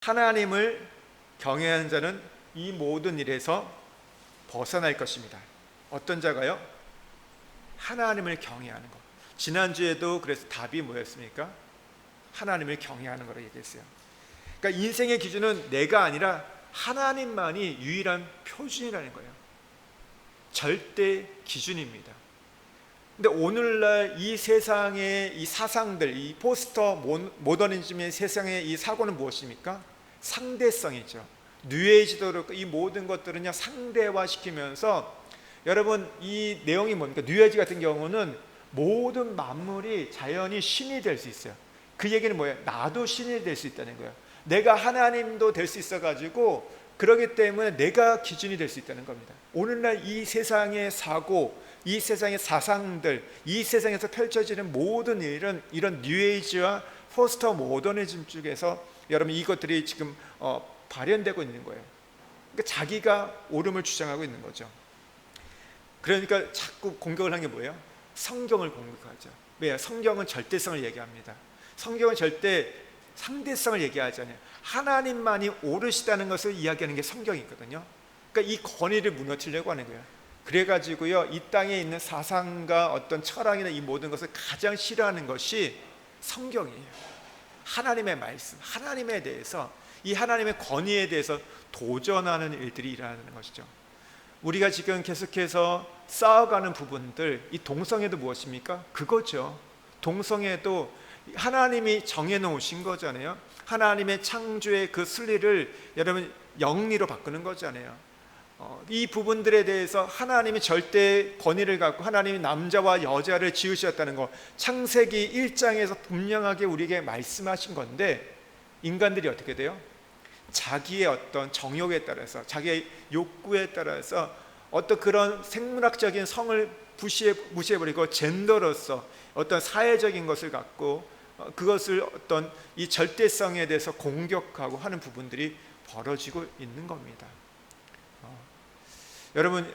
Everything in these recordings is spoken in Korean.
하나님을 경외하는 자는 이 모든 일에서 벗어날 것입니다. 어떤 자가요? 하나님을 경외하는 것. 지난주에도 그래서 답이 뭐였습니까? 하나님을 경외하는 거라고 얘기했어요. 그러니까 인생의 기준은 내가 아니라 하나님만이 유일한 표준이라는 거예요. 절대 기준입니다. 근데 오늘날 이 세상의 이 사상들, 이 포스터 모더니즘의 세상의 이 사고는 무엇입니까? 상대성이죠. 뉴에이지도 그렇고 이 모든 것들은요 상대화시키면서, 여러분 이 내용이 뭡니까? 뉴에이지 같은 경우는 모든 만물이 자연이 신이 될 수 있어요. 그 얘기는 뭐예요? 나도 신이 될 수 있다는 거예요. 내가 하나님도 될 수 있어가지고, 그러기 때문에 내가 기준이 될 수 있다는 겁니다. 오늘날 이 세상의 사고, 이 세상의 사상들, 이 세상에서 펼쳐지는 모든 일은 이런 뉴에이지와 포스터 모더니즘 쪽에서 여러분 이것들이 지금 발현되고 있는 거예요. 그러니까 자기가 옳음을 주장하고 있는 거죠. 그러니까 자꾸 공격을 한 게 뭐예요? 성경을 공격하죠. 왜요? 성경은 절대성을 얘기합니다. 성경은 절대 상대성을 얘기하잖아요. 하나님만이 옳으시다는 것을 이야기하는 게 성경이거든요. 그러니까 이 권위를 무너뜨리려고 하는 거예요. 그래가지고요 이 땅에 있는 사상과 어떤 철학이나 이 모든 것을 가장 싫어하는 것이 성경이에요. 하나님의 말씀, 하나님에 대해서, 이 하나님의 권위에 대해서 도전하는 일들이 일어나는 것이죠. 우리가 지금 계속해서 쌓아가는 부분들, 이 동성애도 무엇입니까? 그거죠. 동성애도 하나님이 정해놓으신 거잖아요. 하나님의 창조의 그 순리를 여러분 영리로 바꾸는 거잖아요. 이 부분들에 대해서 하나님이 절대 권위를 갖고 하나님이 남자와 여자를 지으셨다는 거, 창세기 1장에서 분명하게 우리에게 말씀하신 건데, 인간들이 어떻게 돼요? 자기의 어떤 정욕에 따라서, 자기의 욕구에 따라서 어떤 그런 생물학적인 성을 무시해버리고 젠더로서 어떤 사회적인 것을 갖고 그것을 어떤 이 절대성에 대해서 공격하고 하는 부분들이 벌어지고 있는 겁니다. 여러분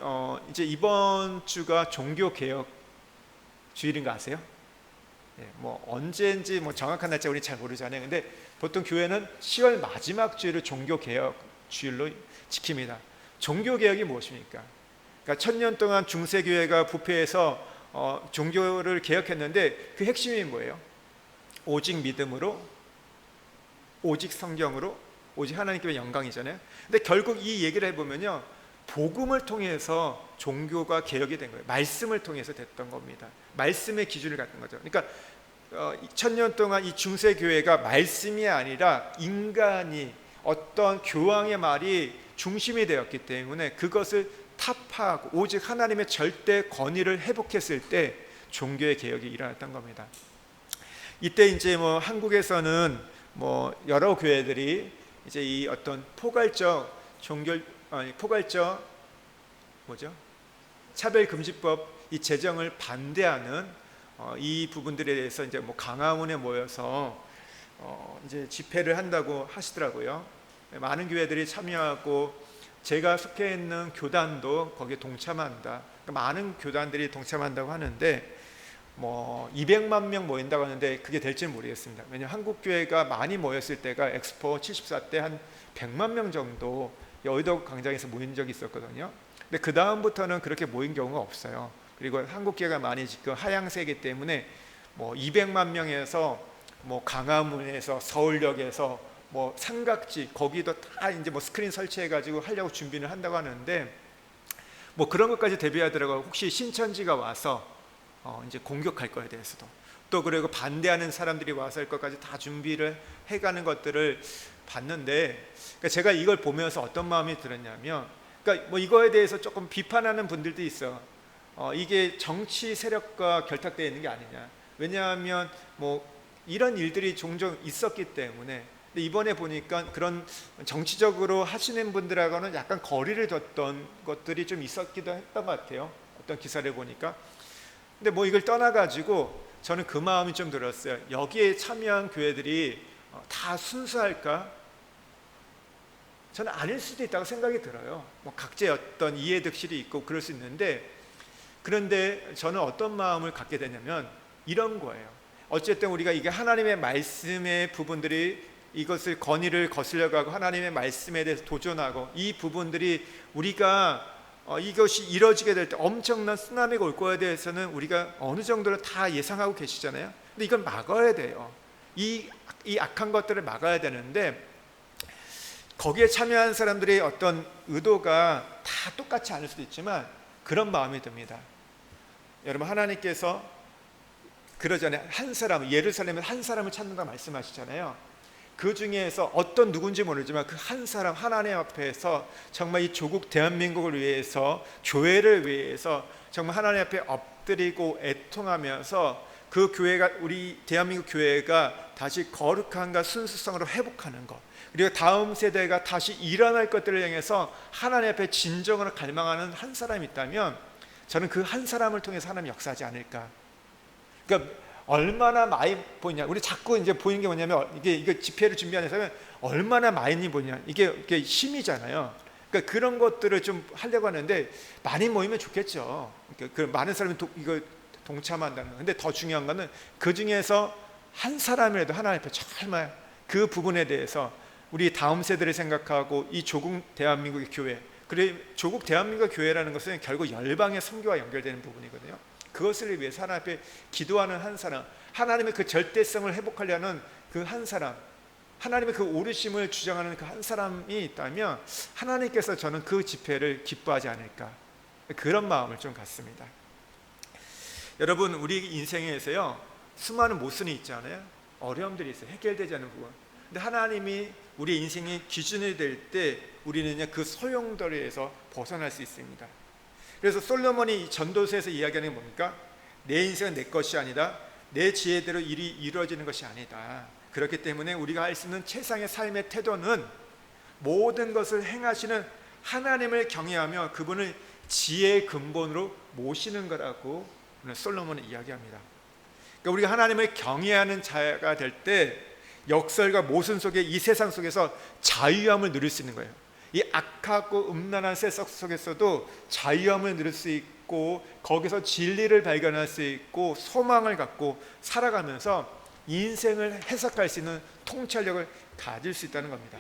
이제 이번 주가 종교개혁 주일인 거 아세요? 뭐 언제인지 뭐 정확한 날짜 우리 잘 모르잖아요. 근데 보통 교회는 10월 마지막 주일을 종교개혁 주일로 지킵니다. 종교개혁이 무엇입니까? 그러니까 1000년 동안 중세교회가 부패해서 종교를 개혁했는데 그 핵심이 뭐예요? 오직 믿음으로, 오직 성경으로, 오직 하나님께 영광이잖아요. 근데 결국 이 얘기를 해보면요, 복음을 통해서 종교가 개혁이 된 거예요. 말씀을 통해서 됐던 겁니다. 말씀의 기준을 갖는 거죠. 그러니까 1000년 동안 이 중세교회가 말씀이 아니라 인간이, 어떤 교황의 말이 중심이 되었기 때문에 그것을 타파하고 오직 하나님의 절대 권위를 회복했을 때 종교의 개혁이 일어났던 겁니다. 이때 이제 뭐 한국에서는 뭐 여러 교회들이 이제 이 어떤 포괄적 차별금지법 이 제정을 반대하는 이 부분들에 대해서 이제 뭐 강화문에 모여서 이제 집회를 한다고 하시더라고요. 많은 교회들이 참여하고 제가 속해 있는 교단도 거기에 동참한다. 그러니까 많은 교단들이 동참한다고 하는데 뭐 200만 명 모인다고 하는데 그게 될지는 모르겠습니다. 왜냐하면 한국 교회가 많이 모였을 때가 엑스포 74 때 한 100만 명 정도 여의도 광장에서 모인 적이 있었거든요. 근데 그 다음부터는 그렇게 모인 경우가 없어요. 그리고 한국 교회가 많이 지금 하향세이기 때문에 뭐 200만 명에서 뭐 강화문에서 서울역에서 뭐 삼각지 거기도 다 이제 뭐 스크린 설치해가지고 하려고 준비를 한다고 하는데, 뭐 그런 것까지 대비하더라고요. 혹시 신천지가 와서 이제 공격할 거에 대해서도, 또 그리고 반대하는 사람들이 와서 할 것까지 다 준비를 해가는 것들을 봤는데, 그러니까 제가 이걸 보면서 어떤 마음이 들었냐면, 그러니까 뭐 이거에 대해서 조금 비판하는 분들도 있어. 이게 정치 세력과 결탁되어 있는 게 아니냐. 왜냐하면 뭐 이런 일들이 종종 있었기 때문에. 근데 이번에 보니까 그런 정치적으로 하시는 분들하고는 약간 거리를 뒀던 것들이 좀 있었기도 했던 것 같아요. 어떤 기사를 보니까. 근데 뭐 이걸 떠나가지고 저는 그 마음이 좀 들었어요. 여기에 참여한 교회들이 다 순수할까? 저는 아닐 수도 있다고 생각이 들어요. 뭐 각자의 어떤 이해득실이 있고 그럴 수 있는데, 그런데 저는 어떤 마음을 갖게 되냐면 이런 거예요. 어쨌든 우리가 이게 하나님의 말씀의 부분들이 이것을 권위를 거스려고 하고 하나님의 말씀에 대해서 도전하고, 이 부분들이 우리가 이것이 이루어지게 될 때 엄청난 쓰나미가 올 거에 대해서는 우리가 어느 정도는 다 예상하고 계시잖아요. 근데 이걸 막아야 돼요. 이 악한 것들을 막아야 되는데, 거기에 참여한 사람들의 어떤 의도가 다 똑같지 않을 수도 있지만 그런 마음이 듭니다. 여러분, 하나님께서 그러잖아요. 한 사람, 예루살렘에 한 사람을 찾는다 말씀하시잖아요. 그 중에서 어떤 누군지 모르지만 그 한 사람, 하나님 앞에서 정말 이 조국 대한민국을 위해서, 교회를 위해서 정말 하나님 앞에 엎드리고 애통하면서 그 교회가, 우리 대한민국 교회가 다시 거룩함과 순수성으로 회복하는 것, 그리고 다음 세대가 다시 일어날 것들을 향해서 하나님 앞에 진정으로 갈망하는 한 사람이 있다면, 저는 그 한 사람을 통해서 하나님 역사하지 않을까. 그러니까 얼마나 많이 보이냐. 우리 자꾸 이제 보이는 게 뭐냐면, 이게 집회를 준비하는 사람은 얼마나 많이 보이냐. 이게 힘이잖아요. 그러니까 그런 것들을 좀 하려고 하는데, 많이 모이면 좋겠죠. 그러니까 그 많은 사람이 이거 동참한다는 거. 근데 더 중요한 거는 그 중에서 한 사람이라도 하나님 앞에 정말 그 부분에 대해서 우리 다음 세대를 생각하고, 이 조국 대한민국의 교회, 그리고 조국 대한민국 교회라는 것은 결국 열방의 선교와 연결되는 부분이거든요. 그것을 위해서 하나님 앞에 기도하는 한 사람, 하나님의 그 절대성을 회복하려는 그 한 사람, 하나님의 그 오르심을 주장하는 그 한 사람이 있다면, 하나님께서 저는 그 집회를 기뻐하지 않을까, 그런 마음을 좀 갖습니다. 여러분, 우리 인생에서요 수많은 모순이 있잖아요. 어려움들이 있어요. 해결되지 않는 부분. 근데 하나님이 우리 인생의 기준이 될 때 우리는 그 소용돌이에서 벗어날 수 있습니다. 그래서 솔로몬이 전도서에서 이야기하는 게 뭡니까? 내 인생은 내 것이 아니다. 내 지혜대로 일이 이루어지는 것이 아니다. 그렇기 때문에 우리가 할 수 있는 최상의 삶의 태도는 모든 것을 행하시는 하나님을 경외하며 그분을 지혜의 근본으로 모시는 거라고 솔로몬은 이야기합니다. 그러니까 우리가 하나님을 경외하는 자가 될 때 역설과 모순 속에, 이 세상 속에서 자유함을 누릴 수 있는 거예요. 이 악하고 음란한 세상 속에서도 자유함을 누릴 수 있고, 거기서 진리를 발견할 수 있고, 소망을 갖고 살아가면서 인생을 해석할 수 있는 통찰력을 가질 수 있다는 겁니다.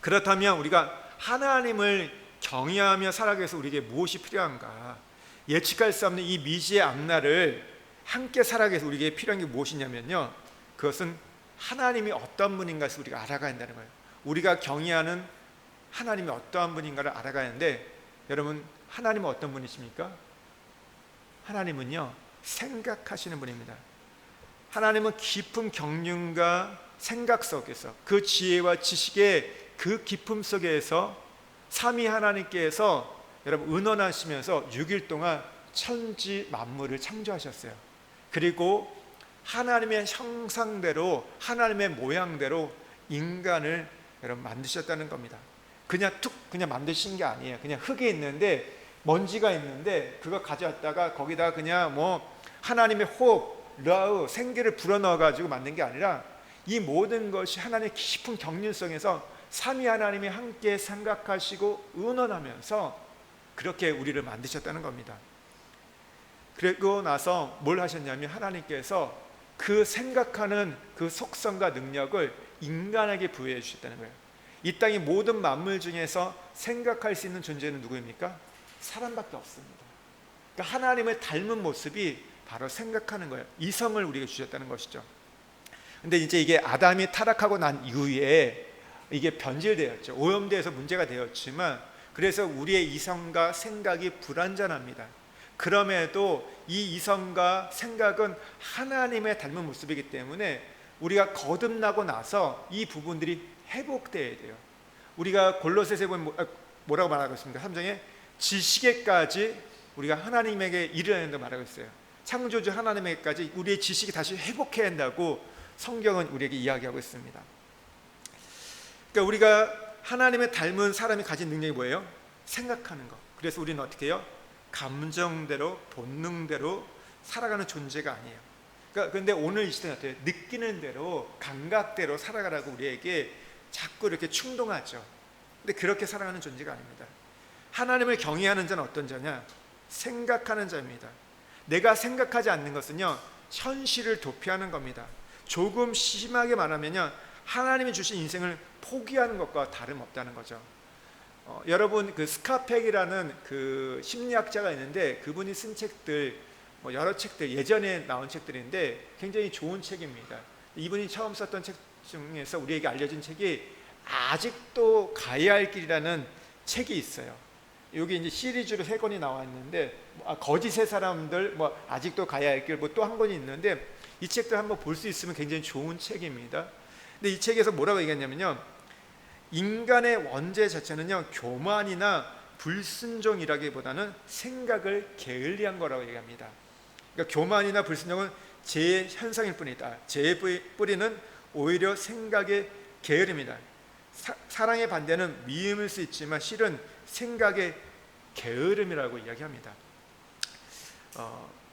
그렇다면 우리가 하나님을 경외하며 살아가기 위해서 우리에게 무엇이 필요한가? 예측할 수 없는 이 미지의 앞날을 함께 살아가기 위해서 우리에게 필요한 게 무엇이냐면요, 그것은 하나님이 어떤 분인가를 우리가 알아가야 한다는 거예요. 우리가 경외하는 하나님이 어떠한 분인가를 알아가야 하는데, 여러분, 하나님은 어떤 분이십니까? 하나님은요 생각하시는 분입니다. 하나님은 깊은 경륜과 생각 속에서, 그 지혜와 지식의 그 깊음 속에서 삼위 하나님께서 여러분 은원하시면서 6일 동안 천지 만물을 창조하셨어요. 그리고 하나님의 형상대로, 하나님의 모양대로 인간을 여러분 만드셨다는 겁니다. 그냥 만드신 게 아니에요. 그냥 흙이 있는데, 먼지가 있는데 그거 가져왔다가 거기다 그냥 하나님의 호흡, 라우, 생기를 불어넣어 가지고 만든 게 아니라, 이 모든 것이 하나님의 깊은 경륜성에서 삼위 하나님이 함께 생각하시고 은원하면서 그렇게 우리를 만드셨다는 겁니다. 그리고 나서 뭘 하셨냐면, 하나님께서 그 생각하는 그 속성과 능력을 인간에게 부여해 주셨다는 거예요. 이 땅의 모든 만물 중에서 생각할 수 있는 존재는 누구입니까? 사람밖에 없습니다. 그러니까 하나님을 닮은 모습이 바로 생각하는 거예요. 이성을 우리에게 주셨다는 것이죠. 근데 이제 이게 아담이 타락하고 난 이후에 이게 변질되었죠. 오염돼서 문제가 되었지만, 그래서 우리의 이성과 생각이 불완전합니다. 그럼에도 이 이성과 생각은 하나님의 닮은 모습이기 때문에 우리가 거듭나고 나서 이 부분들이 회복돼야 돼요. 우리가 골로새서에 보면 뭐라고 말하고 있습니까? 3장에 지식에까지 우리가 하나님에게 이르러야 한다고 말하고 있어요. 창조주 하나님에게까지 우리의 지식이 다시 회복해야 한다고 성경은 우리에게 이야기하고 있습니다. 그러니까 우리가 하나님의 닮은 사람이 가진 능력이 뭐예요? 생각하는 것. 그래서 우리는 어떻게 해요? 감정대로, 본능대로 살아가는 존재가 아니에요. 그러니까 근데 오늘 이 시대는 어때요? 느끼는 대로, 감각대로 살아가라고 우리에게 자꾸 이렇게 충동하죠. 근데 그렇게 살아가는 존재가 아닙니다. 하나님을 경외하는 자는 어떤 자냐? 생각하는 자입니다. 내가 생각하지 않는 것은요, 현실을 도피하는 겁니다. 조금 심하게 말하면요, 하나님이 주신 인생을 포기하는 것과 다름없다는 거죠. 여러분 그 스카펙이라는 그 심리학자가 있는데 그분이 쓴 책들 여러 책들 예전에 나온 책들인데 굉장히 좋은 책입니다. 이분이 처음 썼던 책 중에서 우리에게 알려진 책이 아직도 가야 할 길이라는 책이 있어요. 여기 이제 시리즈로 3권이 나와 있는데 거짓의 사람들 아직도 가야 할 길 또 한 권이 있는데 이 책들 한번 볼 수 있으면 굉장히 좋은 책입니다. 근데 이 책에서 뭐라고 얘기했냐면요, 인간의 원죄 자체는요 교만이나 불순종이라기보다는 생각을 게을리한 거라고 얘기합니다. 그러니까 교만이나 불순종은 죄의 현상일 뿐이다. 죄의 뿌리는 오히려 생각의 게으름이다. 사랑의 반대는 미움일 수 있지만 실은 생각의 게으름이라고 이야기합니다.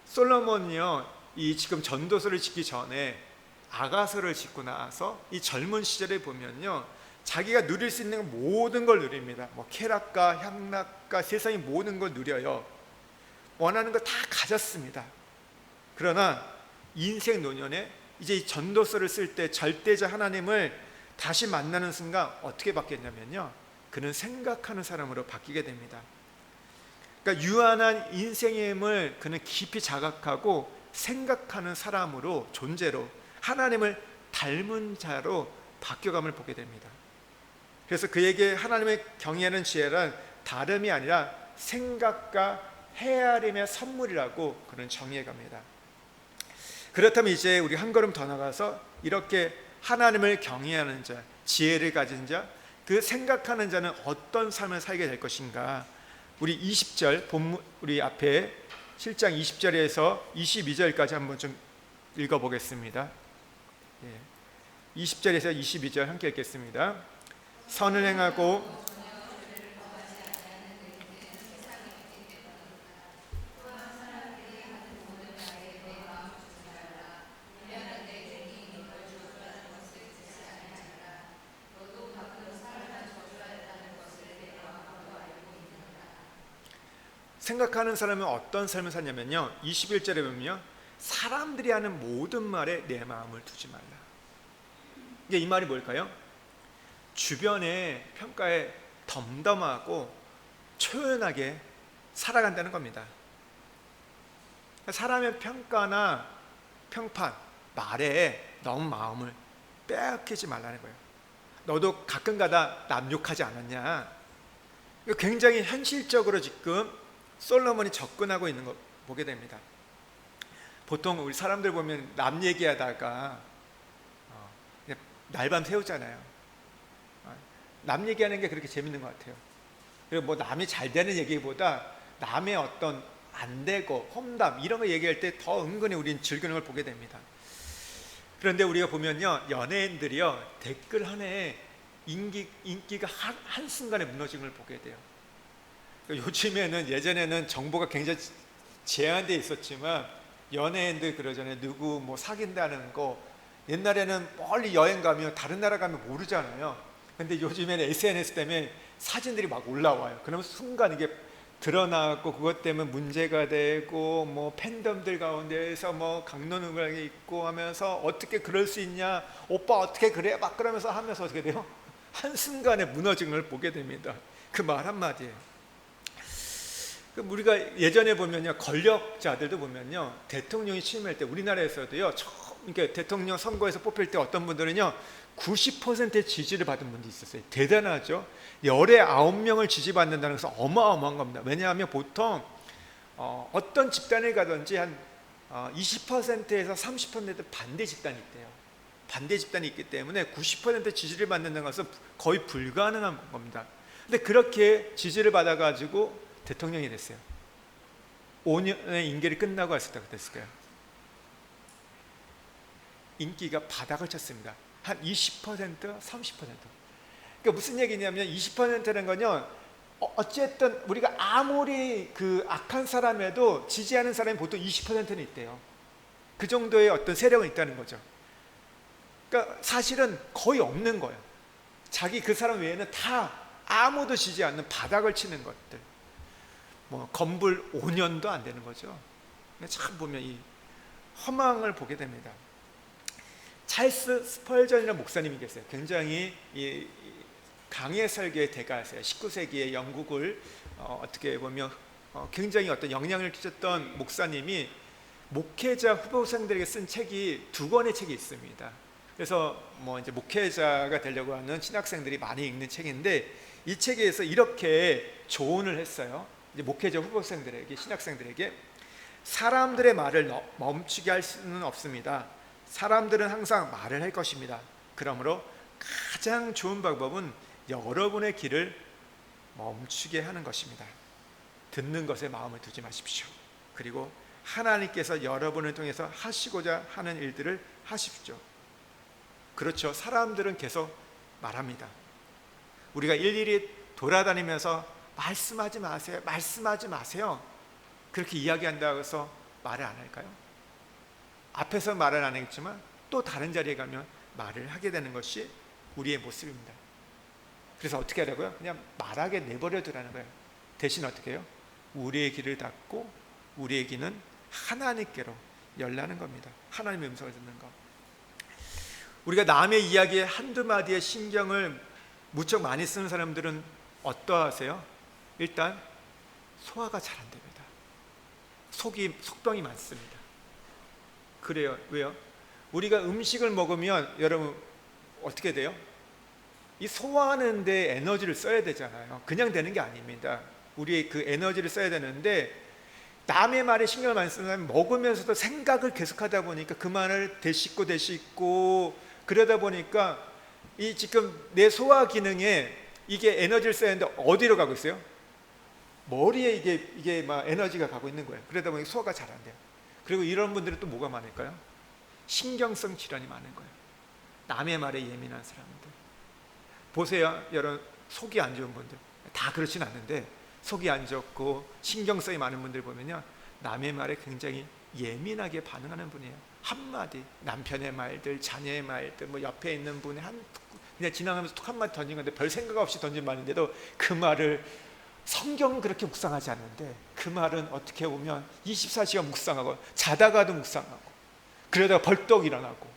솔로몬이요 이 지금 전도서를 짓기 전에 아가서를 짓고 나서 이 젊은 시절에 보면요 자기가 누릴 수 있는 모든 걸 누립니다. 쾌락과 향락과 세상의 모든 걸 누려요. 원하는 거 다 가졌습니다. 그러나 인생 노년에 이제 이 전도서를 쓸 때 절대자 하나님을 다시 만나는 순간 어떻게 바뀌었냐면요, 그는 생각하는 사람으로 바뀌게 됩니다. 그러니까 유한한 인생의 힘을 그는 깊이 자각하고 생각하는 사람으로, 존재로, 하나님을 닮은 자로 바뀌어감을 보게 됩니다. 그래서 그에게 하나님을 경외하는 지혜란 다름이 아니라 생각과 헤아림의 선물이라고 그는 정의해 갑니다. 그렇다면 이제 우리 한 걸음 더 나가서 이렇게 하나님을 경외하는 자, 지혜를 가진 자, 그 생각하는 자는 어떤 삶을 살게 될 것인가? 우리 20절 본문, 우리 앞에 7장 20절에서 22절까지 한번 좀 읽어보겠습니다. 20절에서 22절 함께 읽겠습니다. 선을 행하고 생각하는 사람은 어떤 삶을 사냐면요, 21절에 보면요, 사람들이 하는 모든 말에 내 마음을 두지 말라. 이게 이 말이 뭘까요? 주변의 평가에 덤덤하고 초연하게 살아간다는 겁니다. 사람의 평가나 평판, 말에 너무 마음을 빼앗기지 말라는 거예요. 너도 가끔가다 남 욕하지 않았냐? 굉장히 현실적으로 지금 솔로몬이 접근하고 있는 거 보게 됩니다. 보통 우리 사람들 보면 남 얘기하다가 날밤 새우잖아요. 남 얘기하는 게 그렇게 재밌는 것 같아요. 그리고 남이 잘 되는 얘기보다 남의 어떤 안 되고 험담 이런 거 얘기할 때 더 은근히 우리는 즐기는 걸 보게 됩니다. 그런데 우리가 보면요, 연예인들이요 댓글 하나에 인기가 한순간에 무너진 걸 보게 돼요. 요즘에는, 예전에는 정보가 굉장히 제한되어 있었지만 연예인들 그러잖아요. 누구 사귄다는 거, 옛날에는 멀리 여행 가면 다른 나라 가면 모르잖아요. 근데 요즘에는 SNS 때문에 사진들이 막 올라와요. 그러면 순간 이게 드러나고 그것 때문에 문제가 되고 팬덤들 가운데에서 강론을 있고 하면서 어떻게 그럴 수 있냐, 오빠 어떻게 그래, 막 그러면서 하면서 어떻게 돼요? 한순간에 무너진 걸 보게 됩니다. 그 말 한마디에. 우리가 예전에 보면요, 권력자들도 보면요, 대통령이 취임할 때 우리나라에서도요, 그러니까 대통령 선거에서 뽑힐 때 어떤 분들은요 90%의 지지를 받은 분도 있었어요. 대단하죠. 열에 9명을 지지받는다는 것은 어마어마한 겁니다. 왜냐하면 보통 어떤 집단을 가든지 한 20%에서 30% 반대 집단이 있대요. 반대 집단이 있기 때문에 90% 지지를 받는다는 것은 거의 불가능한 겁니다. 근데 그렇게 지지를 받아가지고 대통령이 됐어요. 5년의 임기를 끝나고 했을 때 됐을까요? 인기가 바닥을 쳤습니다. 한 20%, 30%. 그러니까 무슨 얘기냐면 20%는 건요, 어쨌든 우리가 아무리 그 악한 사람에도 지지하는 사람이 보통 20%는 있대요. 그 정도의 어떤 세력은 있다는 거죠. 그러니까 사실은 거의 없는 거예요. 자기 그 사람 외에는 다 아무도 지지 않는 바닥을 치는 것들. 건불 5년도 안 되는 거죠. 참 보면 이 허망을 보게 됩니다. 찰스 스펄전이라는 목사님이 계세요. 굉장히 강해 설교의 대가세요. 19세기에 영국을 어떻게 보면 굉장히 어떤 영향을 끼쳤던 목사님이 목회자 후보생들에게 쓴 책이 2권의 책이 있습니다. 그래서 이제 목회자가 되려고 하는 신학생들이 많이 읽는 책인데, 이 책에서 이렇게 조언을 했어요. 이제 목회자 후보생들에게, 신학생들에게, 사람들의 말을 멈추게 할 수는 없습니다. 사람들은 항상 말을 할 것입니다. 그러므로 가장 좋은 방법은 여러분의 길을 멈추게 하는 것입니다. 듣는 것에 마음을 두지 마십시오. 그리고 하나님께서 여러분을 통해서 하시고자 하는 일들을 하십시오. 그렇죠. 사람들은 계속 말합니다. 우리가 일일이 돌아다니면서 말씀하지 마세요, 말씀하지 마세요, 그렇게 이야기한다고 해서 말을 안 할까요? 앞에서 말을 안 했지만 또 다른 자리에 가면 말을 하게 되는 것이 우리의 모습입니다. 그래서 어떻게 하려고요? 그냥 말하게 내버려 두라는 거예요. 대신 어떻게 해요? 우리의 귀를 닫고 우리의 귀는 하나님께로 열라는 겁니다. 하나님의 음성을 듣는 것. 우리가 남의 이야기에 한두 마디의 신경을 무척 많이 쓰는 사람들은 어떠하세요? 일단 소화가 잘 안 됩니다. 속병이 많습니다. 그래요. 왜요? 우리가 음식을 먹으면 여러분 어떻게 돼요? 이 소화하는 데 에너지를 써야 되잖아요. 그냥 되는 게 아닙니다. 우리 그 에너지를 써야 되는데, 남의 말에 신경을 많이 쓰는 사람은 먹으면서도 생각을 계속하다 보니까 그 말을 되씹고 그러다 보니까 이 지금 내 소화 기능에 이게 에너지를 써야 하는데 어디로 가고 있어요? 머리에 이게 막 에너지가 가고 있는 거예요. 그러다 보니 소화가 잘 안 돼요. 그리고 이런 분들은 또 뭐가 많을까요? 신경성 질환이 많은 거예요. 남의 말에 예민한 사람들 보세요. 여러분, 속이 안 좋은 분들, 다 그렇진 않는데 속이 안 좋고 신경성이 많은 분들 보면요, 남의 말에 굉장히 예민하게 반응하는 분이에요. 한마디, 남편의 말들, 자녀의 말들, 옆에 있는 분이 그냥 지나가면서 툭 한마디 던진 건데 별 생각 없이 던진 말인데도 그 말을, 성경은 그렇게 묵상하지 않는데 그 말은 어떻게 보면 24시간 묵상하고 자다가도 묵상하고 그러다가 벌떡 일어나고.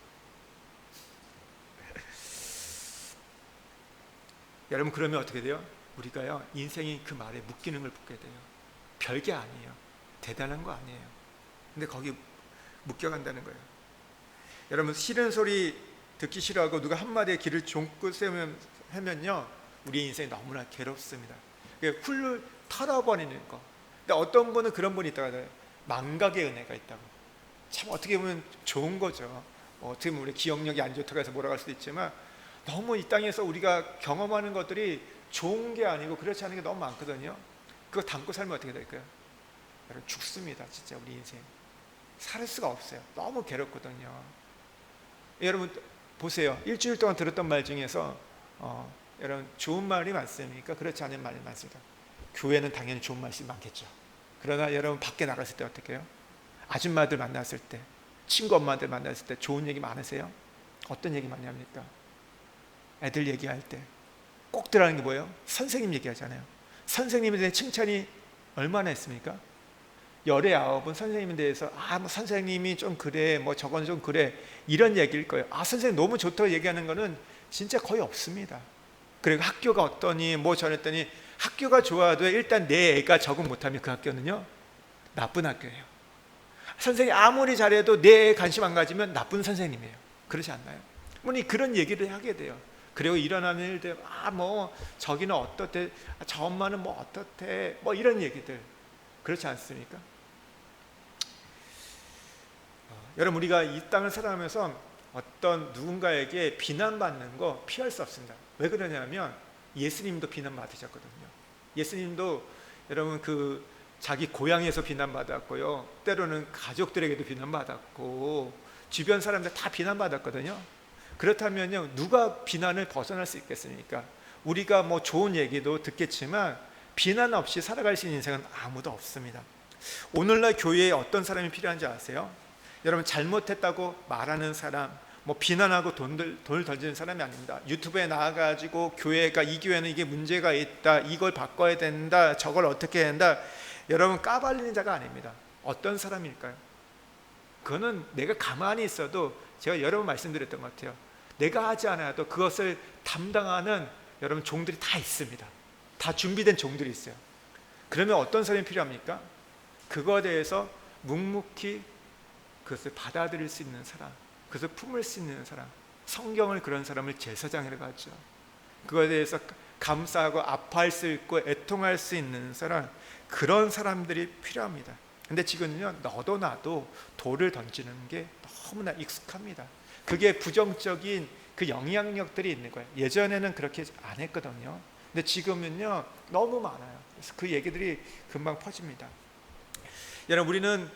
여러분, 그러면 어떻게 돼요? 우리가요, 인생이 그 말에 묶이는 걸 보게 돼요. 별게 아니에요. 대단한 거 아니에요. 근데 거기 묶여간다는 거예요. 여러분, 싫은 소리 듣기 싫어하고 누가 한마디에 귀를 쫑긋 세우면요, 우리 인생이 너무나 괴롭습니다. 훌 털어버리는 거. 근데 어떤 분은 그런 분이 있다고 해요. 망각의 은혜가 있다고. 참 어떻게 보면 좋은 거죠. 어떻게 보면 우리 기억력이 안 좋다고 해서 몰아갈 수도 있지만, 너무 이 땅에서 우리가 경험하는 것들이 좋은 게 아니고 그렇지 않은 게 너무 많거든요. 그거 담고 살면 어떻게 될까요? 여러분, 죽습니다. 진짜 우리 인생 살 수가 없어요. 너무 괴롭거든요. 여러분 보세요. 일주일 동안 들었던 말 중에서 여러분, 좋은 말이 많습니까? 그렇지 않은 말이 많습니까? 교회는 당연히 좋은 말씀이 많겠죠. 그러나 여러분, 밖에 나갔을 때 어떻게 해요? 아줌마들 만났을 때, 친구 엄마들 만났을 때 좋은 얘기 많으세요? 어떤 얘기 많이 합니까? 애들 얘기할 때 꼭 들어가는 게 뭐예요? 선생님 얘기하잖아요. 선생님에 대한 칭찬이 얼마나 했습니까? 19은 선생님에 대해서 선생님이 좀 그래, 저건 좀 그래, 이런 얘기일 거예요. 선생님 너무 좋다고 얘기하는 거는 진짜 거의 없습니다. 그리고 학교가 어떠니 저랬더니, 학교가 좋아도 일단 내 애가 적응 못하면 그 학교는요, 나쁜 학교예요. 선생님 아무리 잘해도 내 애 관심 안 가지면 나쁜 선생님이에요. 그렇지 않나요? 그런 얘기를 하게 돼요. 그리고 일어나는 일들, 저기는 어떻대, 저 엄마는 어떻대, 이런 얘기들. 그렇지 않습니까? 여러분, 우리가 이 땅을 살아가면서 어떤 누군가에게 비난받는 거 피할 수 없습니다. 왜 그러냐면 예수님도 비난받으셨거든요. 예수님도 여러분 자기 고향에서 비난받았고요, 때로는 가족들에게도 비난받았고 주변 사람들 다 비난받았거든요. 그렇다면요, 누가 비난을 벗어날 수 있겠습니까? 우리가 좋은 얘기도 듣겠지만 비난 없이 살아갈 수 있는 인생은 아무도 없습니다. 오늘날 교회에 어떤 사람이 필요한지 아세요? 여러분, 잘못했다고 말하는 사람, 비난하고 돈을 던지는 사람이 아닙니다. 유튜브에 나와가지고 교회가, 이 교회는 이게 문제가 있다, 이걸 바꿔야 된다, 저걸 어떻게 해야 된다, 여러분 까발리는 자가 아닙니다. 어떤 사람일까요? 그거는 내가 가만히 있어도 제가 여러 번 말씀드렸던 것 같아요. 내가 하지 않아도 그것을 담당하는 여러분 종들이 다 있습니다. 다 준비된 종들이 있어요. 그러면 어떤 사람이 필요합니까? 그거에 대해서 묵묵히 그것을 받아들일 수 있는 사람, 그것을 품을 수 있는 사람, 성경을 그런 사람을 제사장이라고 하죠. 그거에 대해서 감사하고 아파할 수 있고 애통할 수 있는 사람, 그런 사람들이 필요합니다. 근데 지금은요, 너도 나도 돌을 던지는 게 너무나 익숙합니다. 그게 부정적인 그 영향력들이 있는 거예요. 예전에는 그렇게 안 했거든요. 근데 지금은요, 너무 많아요. 그래서 그 얘기들이 금방 퍼집니다. 여러분, 우리는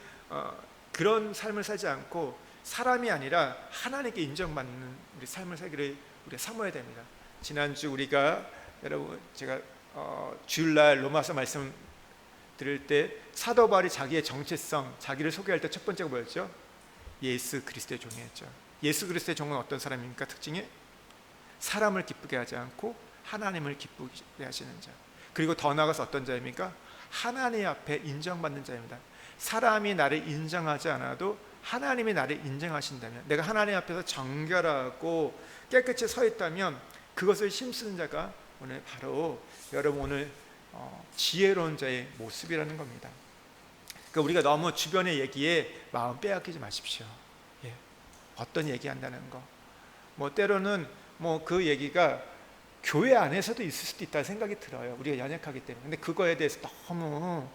그런 삶을 살지 않고 사람이 아니라 하나님께 인정받는 우리 삶을 살기를 우리가 사모해야 됩니다. 지난주 우리가 여러분 제가 주일날 로마서 말씀 들을 때 사도 바울이 자기의 정체성, 자기를 소개할 때 첫 번째가 뭐였죠? 예수 그리스도의 종이었죠. 예수 그리스도의 종은 어떤 사람입니까? 특징이 사람을 기쁘게 하지 않고 하나님을 기쁘게 하시는 자. 그리고 더 나아가서 어떤 자입니까? 하나님 앞에 인정받는 자입니다. 사람이 나를 인정하지 않아도 하나님이 나를 인정하신다면, 내가 하나님 앞에서 정결하고 깨끗이 서 있다면 그것을 힘쓰는 자가 오늘 바로 여러분 오늘 지혜로운 자의 모습이라는 겁니다. 그러니까 우리가 너무 주변의 얘기에 마음 빼앗기지 마십시오. 예. 어떤 얘기한다는 거, 뭐 때로는 뭐 그 얘기가 교회 안에서도 있을 수도 있다는 생각이 들어요. 우리가 연약하기 때문에. 근데 그거에 대해서 너무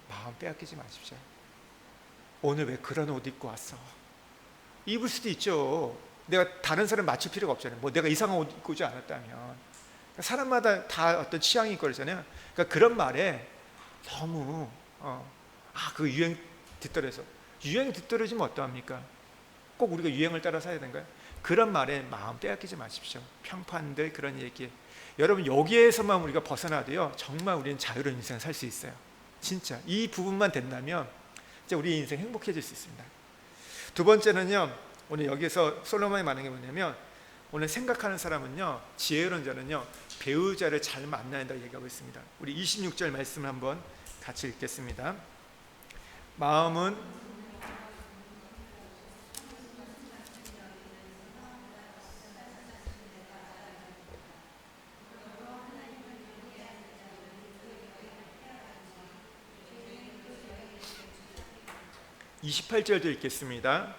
마음 빼앗기지 마십시오. 오늘 왜 그런 옷 입고 왔어? 입을 수도 있죠. 내가 다른 사람 맞출 필요가 없잖아요. 뭐 내가 이상한 옷 입고 오지 않았다면. 그러니까 사람마다 다 어떤 취향이 있고 그러잖아요. 그러니까 그런 말에 너무 그 유행 뒤떨어서 유행 뒤떨어지면 어떠합니까? 꼭 우리가 유행을 따라 살아야 되는가요? 그런 말에 마음 빼앗기지 마십시오. 평판들 그런 얘기. 여러분 여기에서만 우리가 벗어나도요, 정말 우리는 자유로운 인생을 살 수 있어요. 진짜 이 부분만 된다면 이제 우리 인생 행복해질 수 있습니다. 두 번째는요, 오늘 여기서 솔로몬이 말하는 게 뭐냐면, 오늘 생각하는 사람은요, 지혜로운 자는요, 배우자를 잘 만나야 한다고 얘기하고 있습니다. 우리 26절 말씀을 한번 같이 읽겠습니다. 마음은 (28절도) 읽겠습니다.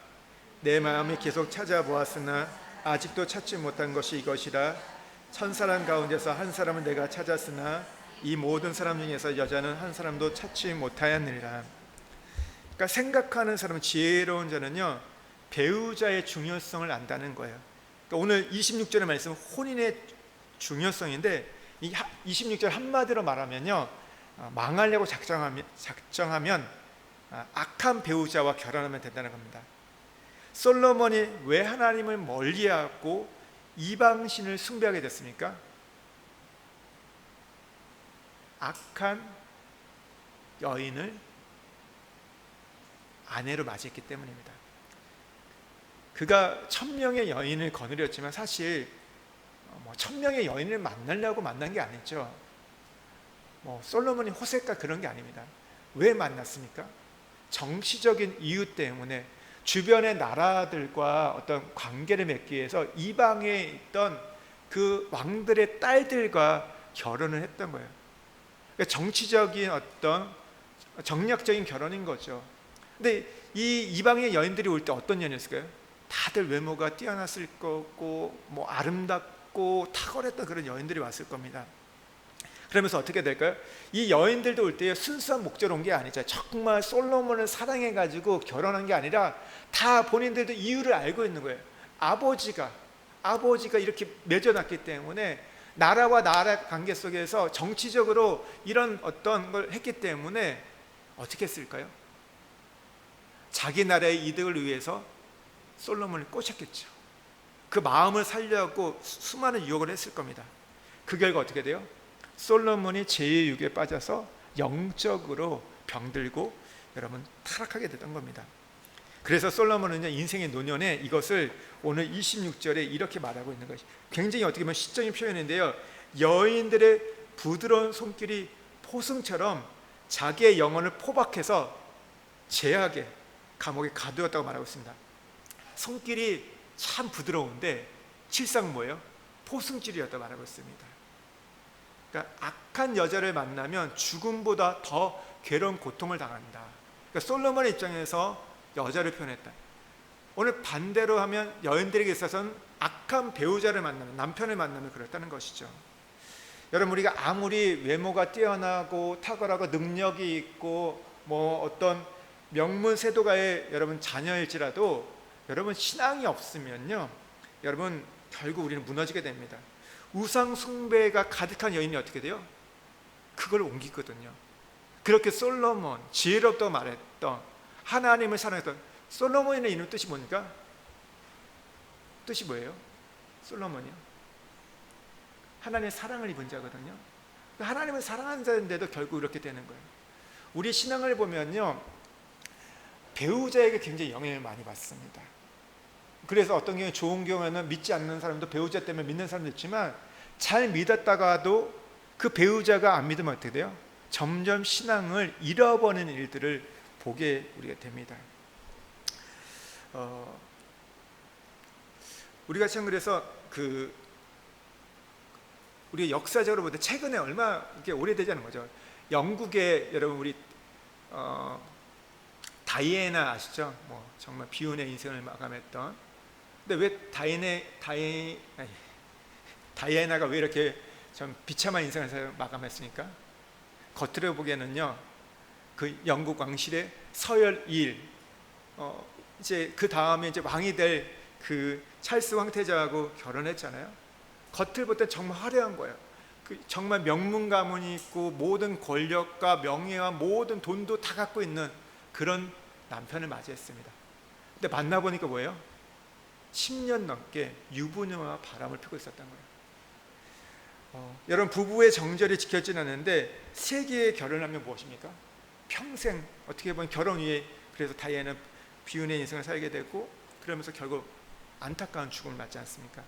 내 마음이 계속 찾아보았으나 아직도 찾지 못한 것이 이것이라. 천 사람 가운데서 한 사람은 내가 찾았으나 이 모든 사람 중에서 여자는 한 사람도 찾지 못하였느니라. 그러니까 생각하는 사람, 지혜로운 자는요, 배우자의 중요성을 안다는 거예요. 그러니까 오늘 26절의 말씀은 혼인의 중요성인데, 이 26절 한마디로 말하면요, 망하려고 작정하면 악한 배우자와 결혼하면 된다는 겁니다. 솔로몬이 왜 하나님을 멀리하고 이방신을 숭배하게 됐습니까? 악한 여인을 아내로 맞이했기 때문입니다. 그가 1000명의 여인을 거느렸지만 사실 1000명의 여인을 만나려고 만난 게 아니죠. 솔로몬이 호색과 그런 게 아닙니다. 왜 만났습니까? 정치적인 이유 때문에 주변의 나라들과 어떤 관계를 맺기 위해서 이방에 있던 그 왕들의 딸들과 결혼을 했던 거예요. 그러니까 정치적인 어떤 정략적인 결혼인 거죠. 근데 이 이방의 여인들이 올 때 어떤 여인이었을까요? 다들 외모가 뛰어났을 거고 아름답고 탁월했던 그런 여인들이 왔을 겁니다. 그러면서 어떻게 될까요? 이 여인들도 올 때 순수한 목적으로 온 게 아니죠. 정말 솔로몬을 사랑해가지고 결혼한 게 아니라 다 본인들도 이유를 알고 있는 거예요. 아버지가 이렇게 맺어놨기 때문에 나라와 나라 관계 속에서 정치적으로 이런 어떤 걸 했기 때문에 어떻게 했을까요? 자기 나라의 이득을 위해서 솔로몬을 꼬셨겠죠. 그 마음을 살려고 수많은 유혹을 했을 겁니다. 그 결과 어떻게 돼요? 솔로몬이 죄의 유혹에 빠져서 영적으로 병들고 여러분 타락하게 됐던 겁니다. 그래서 솔로몬은요, 인생의 노년에 이것을 오늘 26절에 이렇게 말하고 있는 것이 굉장히 어떻게 보면 시적인 표현인데요, 여인들의 부드러운 손길이 포승처럼 자기의 영혼을 포박해서 제하게 감옥에 가두었다고 말하고 있습니다. 손길이 참 부드러운데 실상 뭐예요? 포승질이었다 말하고 있습니다. 그러니까 악한 여자를 만나면 죽음보다 더 괴로운 고통을 당한다. 그러니까 솔로몬의 입장에서 여자를 표현했다. 오늘 반대로 하면 여인들에게 있어서는 악한 배우자를 만나면, 남편을 만나면 그렇다는 것이죠. 여러분, 우리가 아무리 외모가 뛰어나고 탁월하고 능력이 있고 뭐 어떤 명문 세도가의 여러분 자녀일지라도 여러분 신앙이 없으면요, 여러분 결국 우리는 무너지게 됩니다. 우상 숭배가 가득한 여인이 어떻게 돼요? 그걸 옮기거든요. 그렇게 솔로몬, 지혜롭다고 말했던, 하나님을 사랑했던 솔로몬의 이름 뜻이 뭡니까? 뜻이 뭐예요? 솔로몬이요? 하나님의 사랑을 입은 자거든요. 하나님을 사랑하는 자인데도 결국 이렇게 되는 거예요. 우리 신앙을 보면요, 배우자에게 굉장히 영향을 많이 받습니다. 그래서 어떤 경우에 좋은 경우에는 믿지 않는 사람도 배우자 때문에 믿는 사람도 있지만, 잘 믿었다가도 그 배우자가 안 믿으면 어떻게 돼요? 점점 신앙을 잃어버리는 일들을 보게 우리가 됩니다. 우리가 참 그래서 우리 역사적으로 볼 때 최근에 얼마 이렇게 오래되지 않은 거죠. 영국의 여러분 우리 다이애나 아시죠? 뭐 정말 비운의 인생을 마감했던. 근데 왜 다이애나가 왜 이렇게 좀 비참한 인생을 마감했습니까? 겉으로 보기에는요, 그 영국 왕실의 서열 2일, 이제 그 다음에 이제 왕이 될 그 찰스 황태자하고 결혼했잖아요. 겉을 볼 때 정말 화려한 거예요. 정말 명문 가문이 있고 모든 권력과 명예와 모든 돈도 다 갖고 있는 그런 남편을 맞이했습니다. 근데 만나보니까 뭐예요? 10년 넘게 유부녀와 바람을 피고 있었던 거예요. 여러분, 부부의 정절이 지켜지는 않는데 세계의 결혼하면 무엇입니까? 평생 어떻게 보면 결혼 위에, 그래서 다이애나는 비운의 인생을 살게 되고 그러면서 결국 안타까운 죽음을 맞지 않습니까?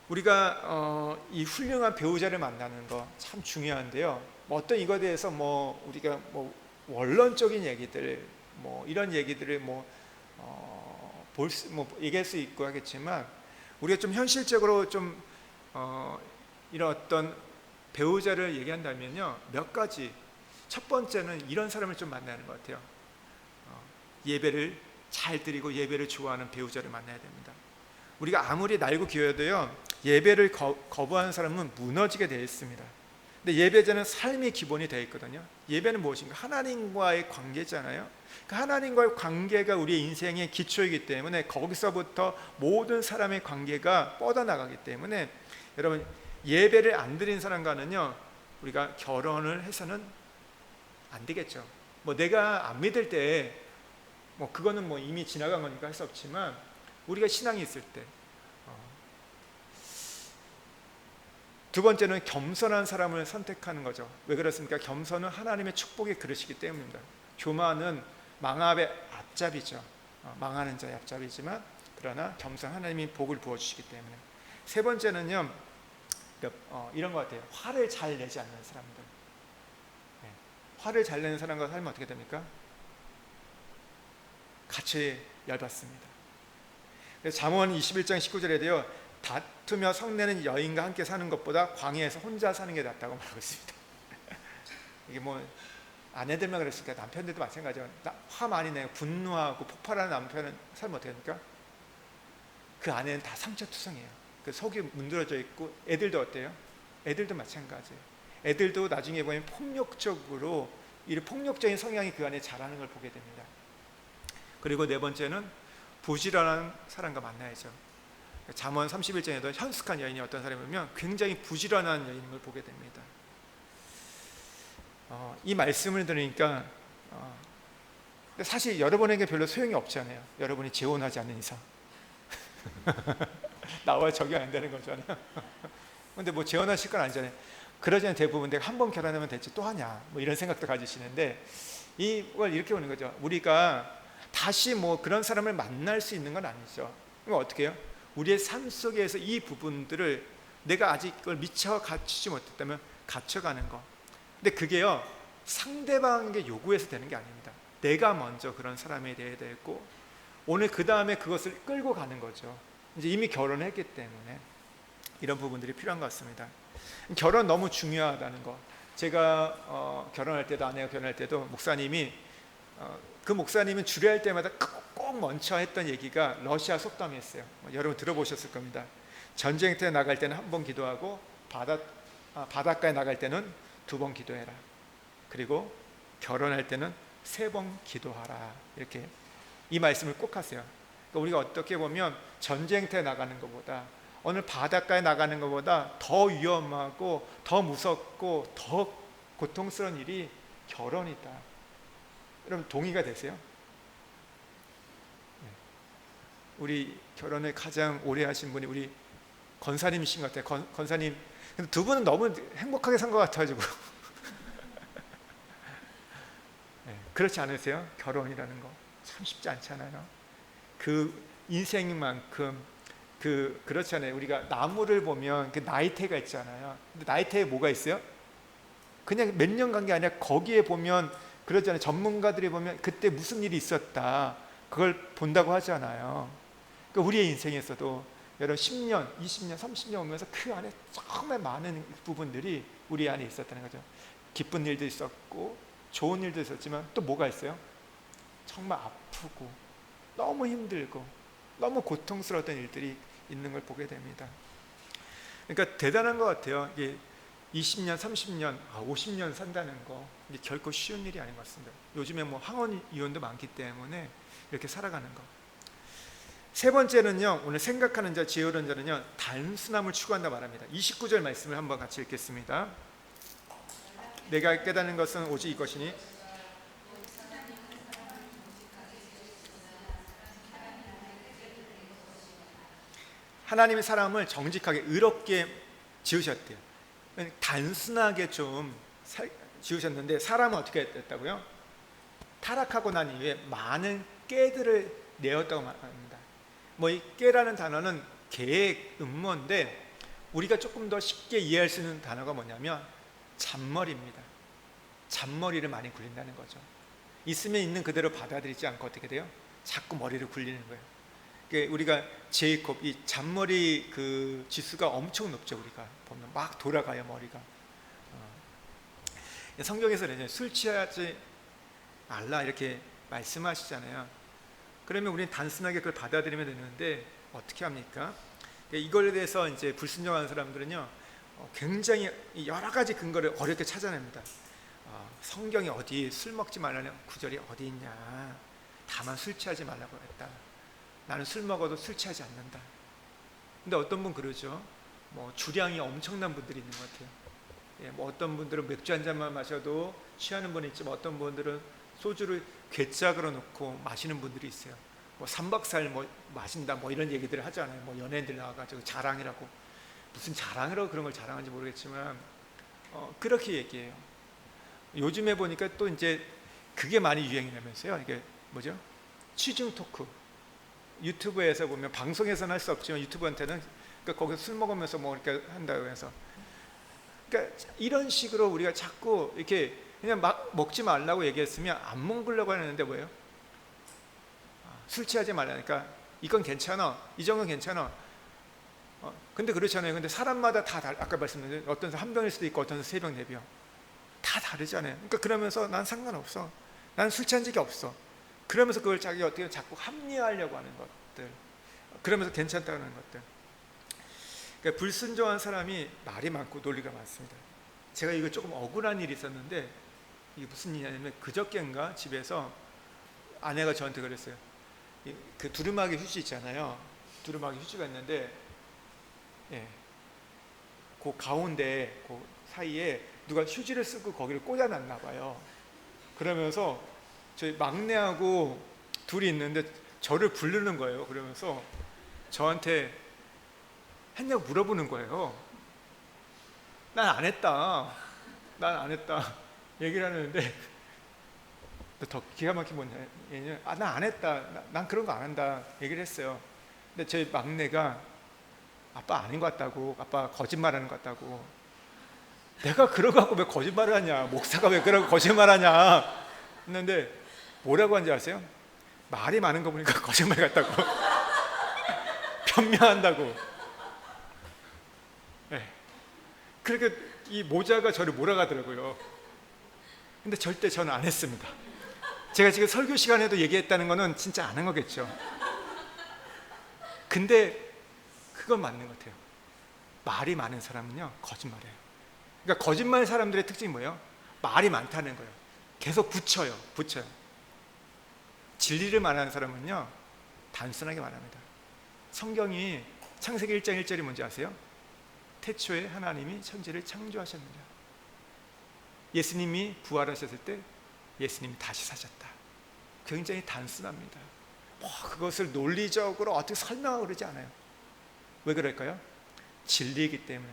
우리가 이 훌륭한 배우자를 만나는 거 참 중요한데요. 뭐 어떤 이거에 대해서 뭐 우리가 뭐 원론적인 얘기들, 뭐 이런 얘기들을 뭐 얘기할 수 있고 하겠지만, 우리가 좀 현실적으로 좀 이런 어떤 배우자를 얘기한다면요, 몇 가지. 첫 번째는 이런 사람을 좀 만나는 것 같아요. 예배를 잘 드리고 예배를 좋아하는 배우자를 만나야 됩니다. 우리가 아무리 날고 기어도요, 예배를 거부하는 사람은 무너지게 되어 있습니다. 근데 예배자는 삶의 기본이 되어 있거든요. 예배는 무엇인가? 하나님과의 관계잖아요. 그 하나님과의 관계가 우리의 인생의 기초이기 때문에 거기서부터 모든 사람의 관계가 뻗어나가기 때문에, 여러분, 예배를 안 드린 사람과는요, 우리가 결혼을 해서는 안 되겠죠. 뭐 내가 안 믿을 때 뭐 그거는 뭐 이미 지나간 거니까 할 수 없지만, 우리가 신앙이 있을 때. 두 번째는 겸손한 사람을 선택하는 거죠. 왜 그렇습니까? 겸손은 하나님의 축복의 그릇이기 때문입니다. 교만은 망압의 앞잡이죠. 망하는 자의 앞잡이지만, 그러나 겸손, 하나님이 복을 부어주시기 때문에. 세 번째는요, 이런 것 같아요. 화를 잘 내지 않는 사람들. 화를 잘 내는 사람과 살면 어떻게 됩니까? 같이 열받습니다. 잠언 21장 19절에도요, 다투며 성내는 여인과 함께 사는 것보다 광야에서 혼자 사는 게 낫다고 말하고 있습니다. 이게 뭐 아내들만 그랬을까? 남편들도 마찬가지예요. 화 많이 내요. 분노하고 폭발하는 남편은 살면 어떻게 됩니까? 그 아내는 다 상처투성이에요. 그 속이 문드러져 있고, 애들도 어때요? 애들도 마찬가지예요. 애들도 나중에 보면 폭력적으로, 이 폭력적인 성향이 그 안에 자라는 걸 보게 됩니다. 그리고 네 번째는 부지런한 사람과 만나야죠. 잠언 31장에도 현숙한 여인이 어떤 사람이면 굉장히 부지런한 여인인 걸 보게 됩니다. 이 말씀을 들으니까 근데 사실 여러분에게 별로 소용이 없잖아요. 여러분이 재혼하지 않는 이상. 나와 적용 안 되는 거잖아요. 근데 뭐 재혼하실 건 아니잖아요. 그러지 않은 대부분 내가 한 번 결혼하면 됐지 또 하냐, 뭐 이런 생각도 가지시는데, 이걸 이렇게 보는 거죠. 우리가 다시 뭐 그런 사람을 만날 수 있는 건 아니죠. 그럼 어떻게 해요? 우리의 삶 속에서 이 부분들을 내가 아직 그걸 미처 갖추지 못했다면 갖춰가는 거. 근데 그게요, 상대방에게 요구해서 되는 게 아닙니다. 내가 먼저 그런 사람이 되어야 되고, 오늘 그 다음에 그것을 끌고 가는 거죠. 이제 이미 결혼했기 때문에 이런 부분들이 필요한 것 같습니다. 결혼 너무 중요하다는 거. 제가 결혼할 때도, 아내가 결혼할 때도 목사님이 그 목사님은 주례할 때마다 꼭 먼저 했던 얘기가 러시아 속담이었어요. 여러분 들어보셨을 겁니다. 전쟁터에 나갈 때는 한 번 기도하고 바닷가에 나갈 때는 2번 기도해라. 그리고 결혼할 때는 3번 기도하라. 이렇게 이 말씀을 꼭 하세요. 그러니까 우리가 어떻게 보면 전쟁터에 나가는 것보다, 오늘 바닷가에 나가는 것보다 더 위험하고 더 무섭고 더 고통스러운 일이 결혼이다. 여러분 동의가 되세요? 우리 결혼을 가장 오래 하신 분이 우리 권사님이신 것 같아요. 권사님. 근데 두 분은 너무 행복하게 산 것 같아가지고 그렇지 않으세요? 결혼이라는 거 참 쉽지 않잖아요. 그 인생만큼 그렇잖아요. 우리가 나무를 보면 그 나이테가 있잖아요. 근데 나이테에 뭐가 있어요? 그냥 몇 년 간 게 아니라 거기에 보면 그러잖아요. 전문가들이 보면 그때 무슨 일이 있었다, 그걸 본다고 하잖아요. 그러니까 우리의 인생에서도 여러분 10년, 20년, 30년 오면서 그 안에 정말 많은 부분들이 우리 안에 있었다는 거죠. 기쁜 일도 있었고 좋은 일도 있었지만 또 뭐가 있어요? 정말 아프고 너무 힘들고 너무 고통스러웠던 일들이 있는 걸 보게 됩니다. 그러니까 대단한 것 같아요. 이게 20년, 30년, 50년 산다는 거 이게 결코 쉬운 일이 아닌 것 같습니다. 요즘에 뭐 항원 이혼도 많기 때문에 이렇게 살아가는 거. 세 번째는요, 오늘 생각하는 자, 지혜로운 자는요, 단순함을 추구한다 말합니다. 29절 말씀을 한번 같이 읽겠습니다. 내가 깨닫는 것은 오직 이것이니 하나님의 사람을 정직하게 의롭게 지으셨대요. 단순하게 좀 지으셨는데 사람은 어떻게 됐다고요? 타락하고 난 이후에 많은 깨들을 내었다고 말합니다. 뭐 이 깨라는 단어는 계획, 음모인데 우리가 조금 더 쉽게 이해할 수 있는 단어가 뭐냐면 잔머리입니다. 잔머리를 많이 굴린다는 거죠. 있으면 있는 그대로 받아들이지 않고 어떻게 돼요? 자꾸 머리를 굴리는 거예요. 우리가 제이콥, 이 잔머리 그 지수가 엄청 높죠. 우리가 보면 막 돌아가요, 머리가. 성경에서는 술 취하지 말라 이렇게 말씀하시잖아요. 그러면 우리는 단순하게 그걸 받아들이면 되는데 어떻게 합니까? 이걸에 대해서 이제 불순종하는 사람들은요, 굉장히 여러 가지 근거를 어렵게 찾아냅니다. 성경이 어디 술 먹지 말라는 구절이 어디 있냐? 다만 술 취하지 말라고 했다. 나는 술 먹어도 술 취하지 않는다. 근데 어떤 분 그러죠. 뭐 주량이 엄청난 분들이 있는 것 같아요. 뭐 어떤 분들은 맥주 한 잔만 마셔도 취하는 분이 있지만 어떤 분들은 소주를 괴짝으로 넣고 마시는 분들이 있어요. 뭐 3박 4일 뭐 마신다 뭐 이런 얘기들을 하잖아요. 뭐 연예인들 나와가지고 자랑이라고, 무슨 자랑이라고 그런 걸 자랑하는지 모르겠지만 그렇게 얘기해요. 요즘에 보니까 또 이제 그게 많이 유행이라면서요. 이게 뭐죠? 취중 토크. 유튜브에서 보면, 방송에서는 할 수 없지만 유튜브한테는 그러니까 거기서 술 먹으면서 뭐 이렇게 한다고 해서, 그러니까 이런 식으로 우리가 자꾸 이렇게 그냥 막 먹지 말라고 얘기했으면 안 먹으려고 하는데 뭐예요? 술 취하지 말라니까 이건 괜찮아, 이 정도는 괜찮아. 근데 그렇잖아요. 근데 사람마다 다 아까 말씀드린 어떤 사람 한 병일 수도 있고 어떤 사람 3병, 4병 다 다르잖아요. 그러니까 그러면서 난 상관없어, 난 술 취한 적이 없어, 그러면서 그걸 자기 어떻게 자꾸 합리화하려고 하는 것들, 그러면서 괜찮다는 것들. 그러니까 불순종한 사람이 말이 많고 논리가 많습니다. 제가 이거 조금 억울한 일이 있었는데, 이게 무슨 일이냐면 그저께인가 집에서 아내가 저한테 그랬어요. 그 두루마기 휴지 있잖아요. 두루마기 휴지가 있는데, 그 가운데 그 사이에 누가 휴지를 쓰고 거기를 꽂아놨나 봐요. 그러면서 저희 막내하고 둘이 있는데 저를 부르는 거예요. 그러면서 저한테 했냐고 물어보는 거예요. 난 안 했다, 난 안 했다 얘기를 하는데, 더 기가 막힌 뭐냐면 난 안 했다, 난 그런 거 안 한다 얘기를 했어요. 근데 저희 막내가 아빠 아닌 것 같다고, 아빠 거짓말하는 것 같다고. 내가 그런 거 갖고 왜 거짓말을 하냐, 목사가 왜 그런 거짓말하냐 했는데 뭐라고 한지 아세요? 말이 많은 거 보니까 거짓말 같다고 변명한다고. 네. 그렇게 이 모자가 저를 몰아가더라고요. 근데 절대 저는 안 했습니다. 제가 지금 설교 시간에도 얘기했다는 거는 진짜 안 한 거겠죠. 근데 그건 맞는 것 같아요. 말이 많은 사람은요 거짓말해요. 그러니까 거짓말 사람들의 특징이 뭐예요? 말이 많다는 거예요. 계속 붙여요. 진리를 말하는 사람은요 단순하게 말합니다. 성경이 창세기 1장 1절이 뭔지 아세요? 태초에 하나님이 천지를 창조하셨느냐. 예수님이 부활하셨을 때 예수님이 다시 사셨다. 굉장히 단순합니다. 그것을 논리적으로 어떻게 설명하고 그러지 않아요. 왜 그럴까요? 진리이기 때문에.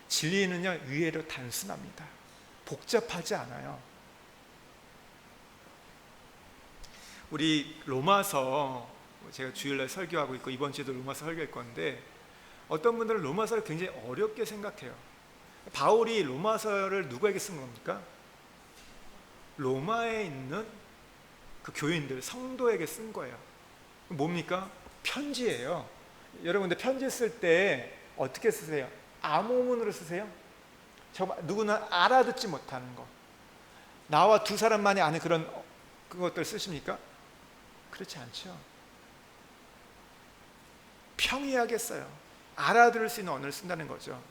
진리는요 의외로 단순합니다. 복잡하지 않아요. 우리 로마서, 제가 주일날 설교하고 있고 이번 주에도 로마서 설교할 건데, 어떤 분들은 로마서를 굉장히 어렵게 생각해요. 바울이 로마서를 누구에게 쓴 겁니까? 로마에 있는 그 교인들, 성도에게 쓴 거예요. 뭡니까? 편지예요. 여러분들 편지 쓸 때 어떻게 쓰세요? 암호문으로 쓰세요? 정말 누구나 알아듣지 못하는 거, 나와 두 사람만이 아는 그것들 쓰십니까? 그렇지 않죠. 평이하게 써요. 알아들을 수 있는 언어를 쓴다는 거죠.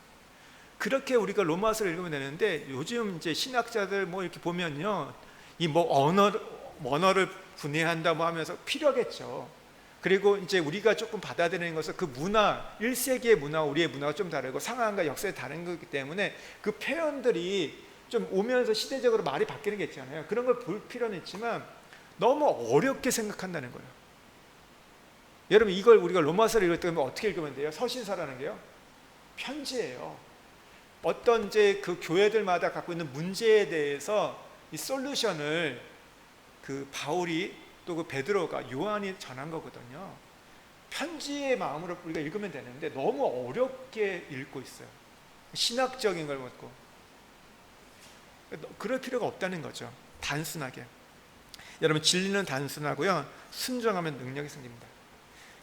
그렇게 우리가 로마서를 읽으면 되는데, 요즘 이제 신학자들 뭐 이렇게 보면요, 이 뭐 언어를 분해한다 뭐 하면서 필요하겠죠. 그리고 이제 우리가 조금 받아들이는 것은 그 문화, 1세기의 문화와 우리의 문화가 좀 다르고 상황과 역사에 다른 거기 때문에 그 표현들이 좀 오면서 시대적으로 말이 바뀌는 게 있잖아요. 그런 걸 볼 필요는 있지만 너무 어렵게 생각한다는 거예요. 여러분, 이걸 우리가 로마서를 읽을 때 어떻게 읽으면 돼요? 서신서라는 게요, 편지예요. 어떤 이제 그 교회들마다 갖고 있는 문제에 대해서 이 솔루션을 그 바울이 또 그 베드로가, 요한이 전한 거거든요. 편지의 마음으로 우리가 읽으면 되는데 너무 어렵게 읽고 있어요. 신학적인 걸 먹고. 그럴 필요가 없다는 거죠. 단순하게. 여러분, 진리는 단순하고요, 순종하면 능력이 생깁니다.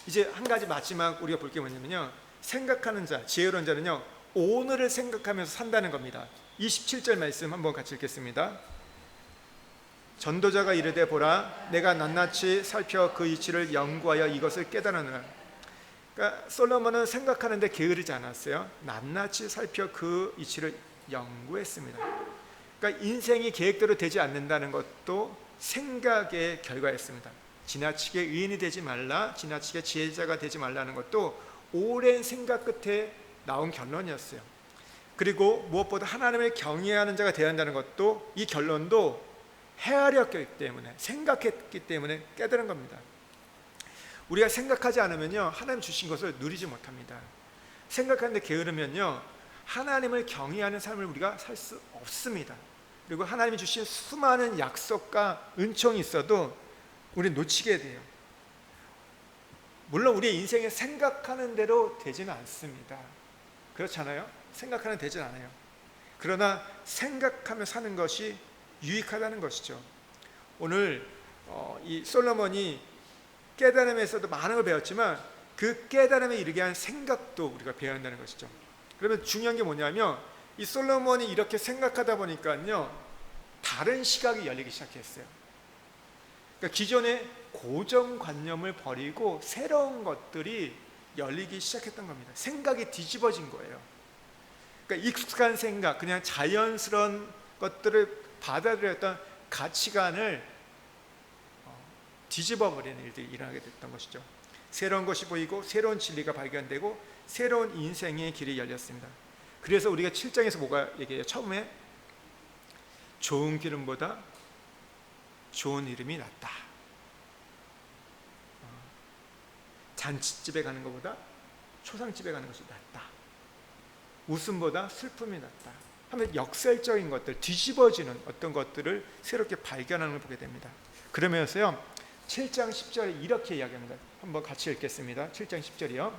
이제 한 가지 마지막 우리가 볼 게 뭐냐면요, 생각하는 자, 지혜로운 자는요 오늘을 생각하면서 산다는 겁니다. 27절 말씀 한번 같이 읽겠습니다. 전도자가 이르되 보라, 내가 낱낱이 살펴 그 이치를 연구하여 이것을 깨달으노라. 그러니까 솔로몬은 생각하는데 게으르지 않았어요. 낱낱이 살펴 그 이치를 연구했습니다. 그러니까 인생이 계획대로 되지 않는다는 것도 생각의 결과였습니다. 지나치게 의인이 되지 말라, 지나치게 지혜자가 되지 말라는 것도 오랜 생각 끝에 나온 결론이었어요. 그리고 무엇보다 하나님을 경외하는 자가 되어야 한다는 것도, 이 결론도 헤아렸기 때문에, 생각했기 때문에 깨달은 겁니다. 우리가 생각하지 않으면요 하나님 주신 것을 누리지 못합니다. 생각하는데 게으르면요 하나님을 경외하는 삶을 우리가 살 수 없습니다. 그리고 하나님이 주신 수많은 약속과 은총이 있어도 우리는 놓치게 돼요. 물론 우리의 인생에 생각하는 대로 되지는 않습니다. 그렇잖아요. 생각하는 되진 않아요. 그러나 생각하며 사는 것이 유익하다는 것이죠. 오늘 이 솔로몬이 깨달음에서도 많은 걸 배웠지만 그 깨달음에 이르게 한 생각도 우리가 배워야 한다는 것이죠. 그러면 중요한 게 뭐냐면, 이 솔로몬이 이렇게 생각하다 보니까요 다른 시각이 열리기 시작했어요. 그러니까 기존의 고정관념을 버리고 새로운 것들이 열리기 시작했던 겁니다. 생각이 뒤집어진 거예요. 그러니까 익숙한 생각, 그냥 자연스러운 것들을 받아들였던 가치관을 뒤집어버리는 일들이 일어나게 됐던 것이죠. 새로운 것이 보이고 새로운 진리가 발견되고 새로운 인생의 길이 열렸습니다. 그래서 우리가 7장에서 뭐가 얘기해요? 처음에 좋은 기름보다 좋은 이름이 낫다. 잔치집에 가는 것보다 초상집에 가는 것이 낫다. 웃음보다 슬픔이 낫다. 하면 역설적인 것들, 뒤집어지는 어떤 것들을 새롭게 발견하는 걸 보게 됩니다. 그러면서요 7장 10절에 이렇게 이야기합니다. 한번 같이 읽겠습니다. 7장 10절이요.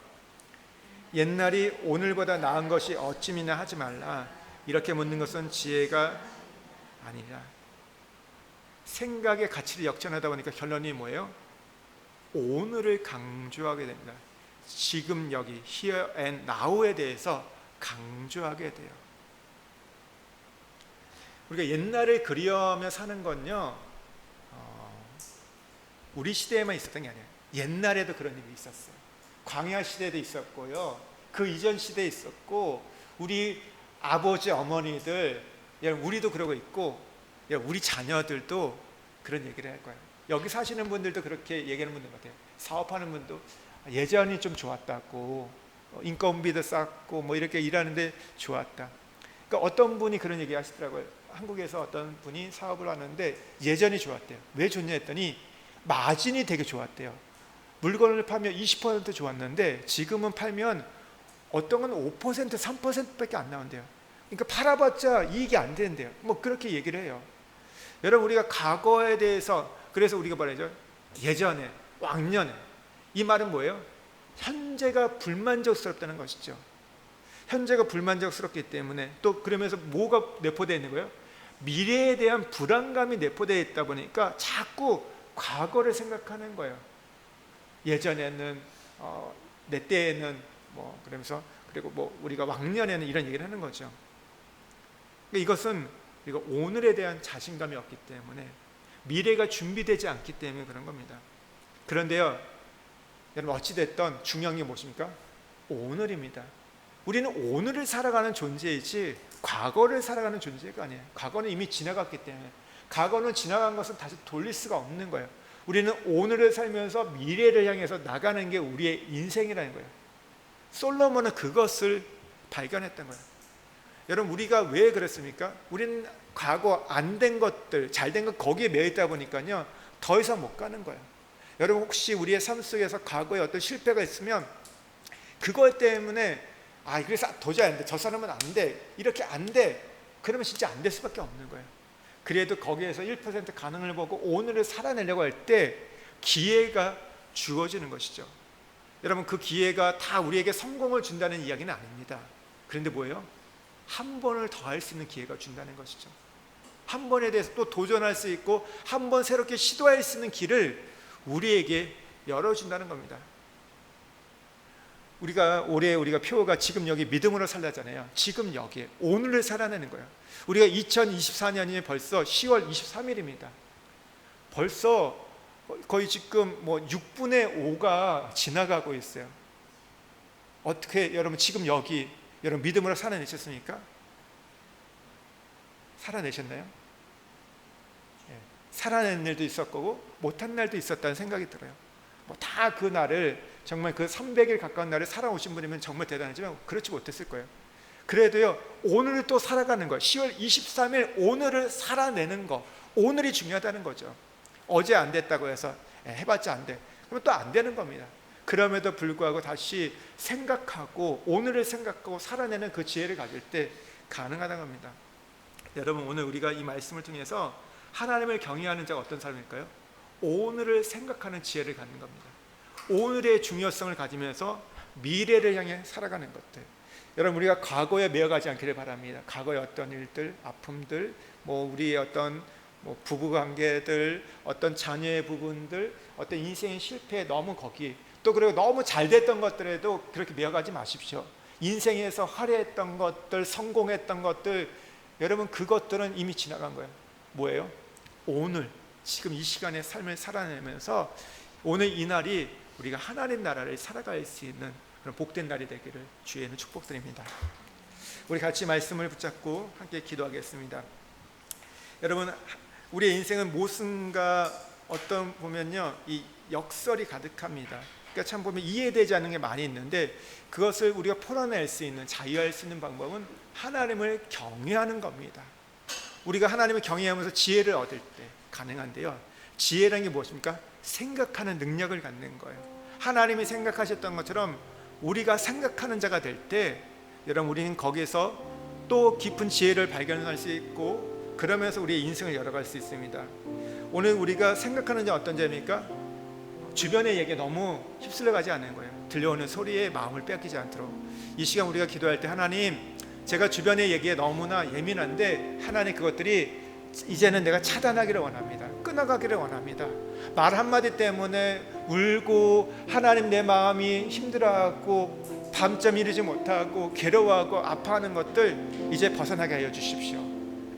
옛날이 오늘보다 나은 것이 어찌미나 하지 말라. 이렇게 묻는 것은 지혜가 아니라. 생각의 가치를 역전하다 보니까 결론이 뭐예요? 오늘을 강조하게 됩니다. 지금 여기 here and now에 대해서 강조하게 돼요. 우리가 옛날을 그리워하며 사는 건요, 우리 시대에만 있었던 게 아니에요. 옛날에도 그런 일이 있었어요. 광야 시대도 있었고요, 그 이전 시대에 있었고, 우리 아버지 어머니들, 우리도 그러고 있고, 우리 자녀들도 그런 얘기를 할 거예요. 여기 사시는 분들도 그렇게 얘기하는 분들 같아요. 사업하는 분도 예전이 좀 좋았다고, 인건비도 쌌고 뭐 이렇게 일하는데 좋았다. 그러니까 어떤 분이 그런 얘기 하시더라고요. 한국에서 어떤 분이 사업을 하는데 예전이 좋았대요. 왜 좋냐 했더니 마진이 되게 좋았대요. 물건을 팔면 20% 좋았는데 지금은 팔면 어떤 건 5%, 3%밖에 안 나온대요. 그러니까 팔아봤자 이익이 안 된대요. 뭐 그렇게 얘기를 해요. 여러분, 우리가 과거에 대해서, 그래서 우리가 말하죠, 예전에, 왕년에, 이 말은 뭐예요? 현재가 불만족스럽다는 것이죠. 현재가 불만족스럽기 때문에, 또 그러면서 뭐가 내포되어 있는 거예요? 미래에 대한 불안감이 내포되어 있다 보니까 자꾸 과거를 생각하는 거예요. 예전에는, 내 때에는 뭐 그러면서, 그리고 뭐 우리가 왕년에는 이런 얘기를 하는 거죠. 그러니까 이것은 우리가 오늘에 대한 자신감이 없기 때문에, 미래가 준비되지 않기 때문에 그런 겁니다. 그런데요, 여러분, 어찌됐든 중요한 게 무엇입니까? 오늘입니다. 우리는 오늘을 살아가는 존재이지 과거를 살아가는 존재가 아니에요. 과거는 이미 지나갔기 때문에, 과거는 지나간 것을 다시 돌릴 수가 없는 거예요. 우리는 오늘을 살면서 미래를 향해서 나가는 게 우리의 인생이라는 거예요. 솔로몬은 그것을 발견했던 거예요. 여러분, 우리가 왜 그랬습니까? 우리는 과거 안 된 것들, 잘 된 것 거기에 매여 있다 보니까요, 더 이상 못 가는 거예요. 여러분, 혹시 우리의 삶 속에서 과거에 어떤 실패가 있으면 그것 때문에 그래서 도저히 안 돼, 저 사람은 안 돼, 이렇게 안 돼, 그러면 진짜 안 될 수밖에 없는 거예요. 그래도 거기에서 1% 가능을 보고 오늘을 살아내려고 할 때 기회가 주어지는 것이죠. 여러분, 그 기회가 다 우리에게 성공을 준다는 이야기는 아닙니다. 그런데 뭐예요? 한 번을 더 할 수 있는 기회가 준다는 것이죠. 한 번에 대해서 또 도전할 수 있고, 한 번 새롭게 시도할 수 있는 길을 우리에게 열어준다는 겁니다. 우리가 표어가 지금 여기 믿음으로 살라잖아요. 지금 여기에 오늘을 살아내는 거예요. 우리가 2024년이 벌써 10월 23일입니다. 벌써 거의 지금 뭐 6분의 5가 지나가고 있어요. 어떻게 여러분, 지금 여기 여러분 믿음으로 살아내셨습니까? 살아내셨나요? 살아낸 날도 있었고 못한 날도 있었다는 생각이 들어요. 뭐 다 그 날을, 정말 그 300일 가까운 날을 살아오신 분이면 정말 대단하지만 그렇지 못했을 거예요. 그래도요, 오늘을 또 살아가는 거예요. 10월 23일 오늘을 살아내는 거, 오늘이 중요하다는 거죠. 어제 안 됐다고 해서 해봤자 안 돼, 그러면 또 안 되는 겁니다. 그럼에도 불구하고 다시 생각하고 오늘을 생각하고 살아내는 그 지혜를 가질 때 가능하다는 겁니다. 여러분, 오늘 우리가 이 말씀을 통해서 하나님을 경외하는 자가 어떤 사람일까요? 오늘을 생각하는 지혜를 갖는 겁니다. 오늘의 중요성을 가지면서 미래를 향해 살아가는 것들. 여러분, 우리가 과거에 매여가지 않기를 바랍니다. 과거의 어떤 일들, 아픔들, 뭐 우리의 어떤 부부관계들, 어떤 자녀의 부분들, 어떤 인생의 실패에 너무 거기, 또 그리고 너무 잘 됐던 것들에도 그렇게 매여가지 마십시오. 인생에서 화려했던 것들, 성공했던 것들, 여러분, 그것들은 이미 지나간 거예요. 뭐예요? 오늘, 지금 이 시간의 삶을 살아내면서 오늘 이 날이 우리가 하나님 나라를 살아갈 수 있는 그런 복된 날이 되기를 주의는 축복드립니다. 우리 같이 말씀을 붙잡고 함께 기도하겠습니다. 여러분, 우리의 인생은 무엇인가 어떤 보면요, 이 역설이 가득합니다. 그러니까 참 보면 이해되지 않는 게 많이 있는데, 그것을 우리가 풀어낼 수 있는, 자유할 수 있는 방법은 하나님을 경외하는 겁니다. 우리가 하나님을 경외하면서 지혜를 얻을 때 가능한데요, 지혜라는 게 무엇입니까? 생각하는 능력을 갖는 거예요. 하나님이 생각하셨던 것처럼 우리가 생각하는 자가 될 때, 여러분, 우리는 거기에서 또 깊은 지혜를 발견할 수 있고, 그러면서 우리의 인생을 열어갈 수 있습니다. 오늘 우리가 생각하는 자 어떤 자입니까? 주변의 얘기에 너무 휩쓸려 가지 않는 거예요. 들려오는 소리에 마음을 뺏기지 않도록. 이 시간 우리가 기도할 때, 하나님, 제가 주변의 얘기에 너무나 예민한데 하나님, 그것들이 이제는 내가 차단하기를 원합니다. 끊어가기를 원합니다. 말 한마디 때문에 울고 하나님 내 마음이 힘들어하고 밤잠 이루지 못하고 괴로워하고 아파하는 것들 이제 벗어나게 하여 주십시오.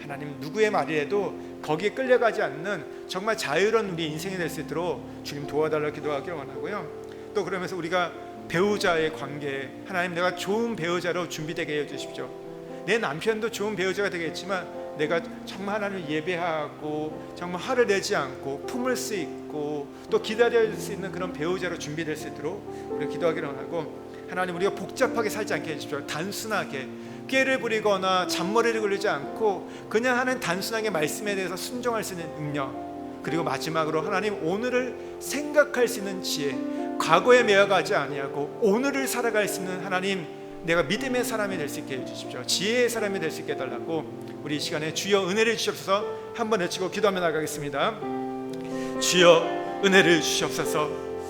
하나님 누구의 말이라도 거기에 끌려가지 않는 정말 자유로운 우리 인생이 될 수 있도록 주님 도와달라고 기도하기를 원하고요. 또 그러면서 우리가 배우자의 관계, 하나님 내가 좋은 배우자로 준비되게 해 주십시오. 내 남편도 좋은 배우자가 되겠지만 내가 정말 하나님을 예배하고 정말 화를 내지 않고 품을 수 있고 또 기다릴 수 있는 그런 배우자로 준비될 수 있도록 우리가 기도하기를 원하고, 하나님 우리가 복잡하게 살지 않게 해주십시오. 단순하게 꾀를 부리거나 잔머리를 굴리지 않고 그냥 하는 단순하게 말씀에 대해서 순종할 수 있는 능력, 그리고 마지막으로 하나님 오늘을 생각할 수 있는 지혜, 과거에 매여가지 아니하고 오늘을 살아갈 수 있는 하나님 내가 믿음의 사람이 될 수 있게 해주십시오. 지혜의 사람이 될 수 있게 해달라고 우리 이 시간에 주여 은혜를 주시옵소서 한번 외치고 기도하며 나가겠습니다. 주여 은혜를 주시옵소서.